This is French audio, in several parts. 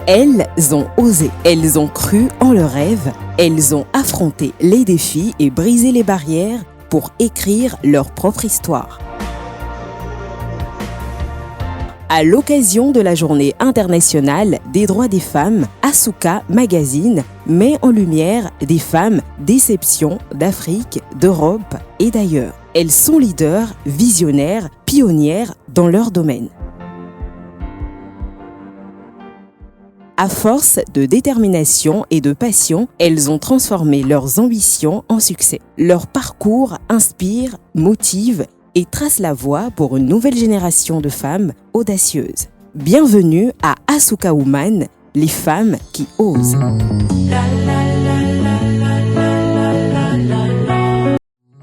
Elles ont osé, elles ont cru en leurs rêves, elles ont affronté les défis et brisé les barrières pour écrire leur propre histoire. À l'occasion de la Journée internationale des droits des femmes, Asuka Magazine met en lumière des femmes d'exception d'Afrique, d'Europe et d'ailleurs. Elles sont leaders, visionnaires, pionnières dans leur domaine. À force de détermination et de passion, elles ont transformé leurs ambitions en succès. Leur parcours inspire, motive et trace la voie pour une nouvelle génération de femmes audacieuses. Bienvenue à Asuka Woman, les femmes qui osent.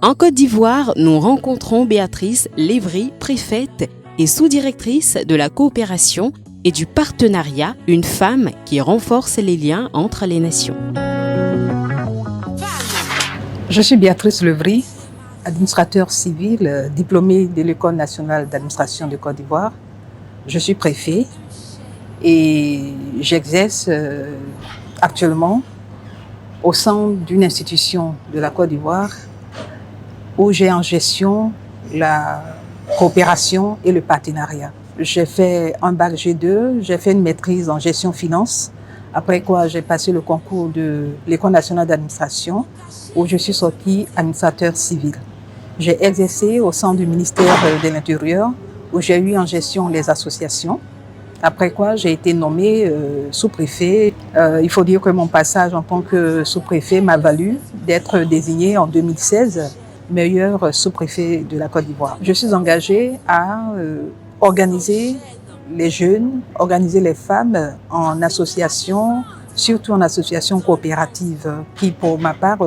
En Côte d'Ivoire, nous rencontrons Béatrice Lévry, préfète et sous-directrice de la coopération et du partenariat, une femme qui renforce les liens entre les nations. Je suis Béatrice Lévry, administrateur civil, diplômée de l'École nationale d'administration de Côte d'Ivoire. Je suis préfet et j'exerce actuellement au sein d'une institution de la Côte d'Ivoire où j'ai en gestion la coopération et le partenariat. J'ai fait un bac G2, j'ai fait une maîtrise en gestion finance, après quoi j'ai passé le concours de l'École nationale d'administration où je suis sortie administrateur civil. J'ai exercé au sein du ministère de l'Intérieur où j'ai eu en gestion les associations, après quoi j'ai été nommée sous-préfet. Il faut dire que mon passage en tant que sous-préfet m'a valu d'être désignée en 2016 meilleur sous-préfet de la Côte d'Ivoire. Je suis engagée à organiser les jeunes, organiser les femmes en association, surtout en association coopérative, qui pour ma part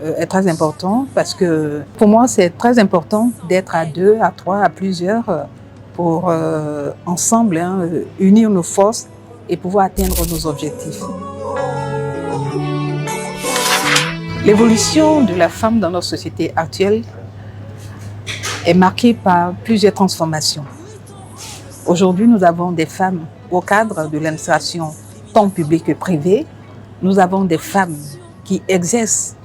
est très important parce que pour moi c'est très important d'être à deux, à trois, à plusieurs pour ensemble unir nos forces et pouvoir atteindre nos objectifs. L'évolution de la femme dans notre société actuelle est marquée par plusieurs transformations. Aujourd'hui, nous avons des femmes au cadre de l'administration tant publique que privée. Nous avons des femmes qui exercent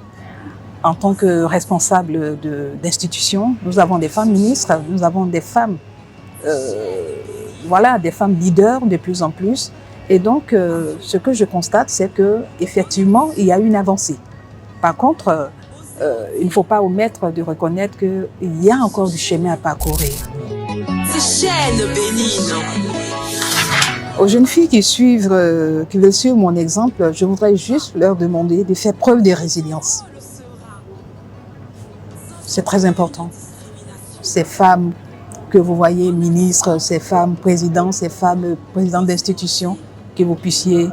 en tant que responsables d'institutions. Nous avons des femmes ministres, nous avons des femmes, des femmes leaders de plus en plus. Et donc, ce que je constate, c'est qu'effectivement, il y a une avancée. Par contre, il ne faut pas omettre de reconnaître qu'il y a encore du chemin à parcourir. Aux jeunes filles qui veulent suivre mon exemple, je voudrais juste leur demander de faire preuve de résilience. C'est très important. Ces femmes que vous voyez ministres, ces femmes présidents, ces femmes présidentes d'institutions, que vous puissiez,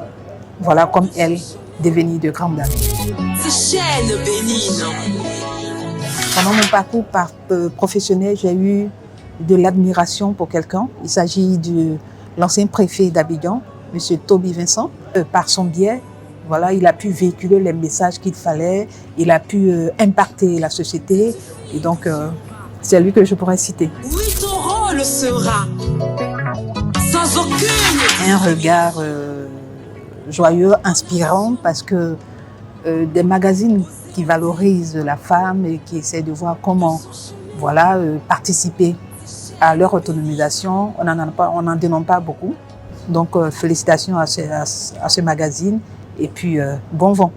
comme elles, devenir de grandes dames. Pendant mon parcours professionnel, j'ai eu de l'admiration pour quelqu'un. Il s'agit de l'ancien préfet d'Abidjan, M. Toby Vincent. Par son biais, il a pu véhiculer les messages qu'il fallait, il a pu impacter la société. Et donc, c'est lui que je pourrais citer. Oui, ton rôle sera sans aucune... Un regard joyeux, inspirant, parce que des magazines qui valorisent la femme et qui essaient de voir comment participer à leur autonomisation. On n'en demande pas beaucoup. Donc, félicitations à ce magazine et puis bon vent.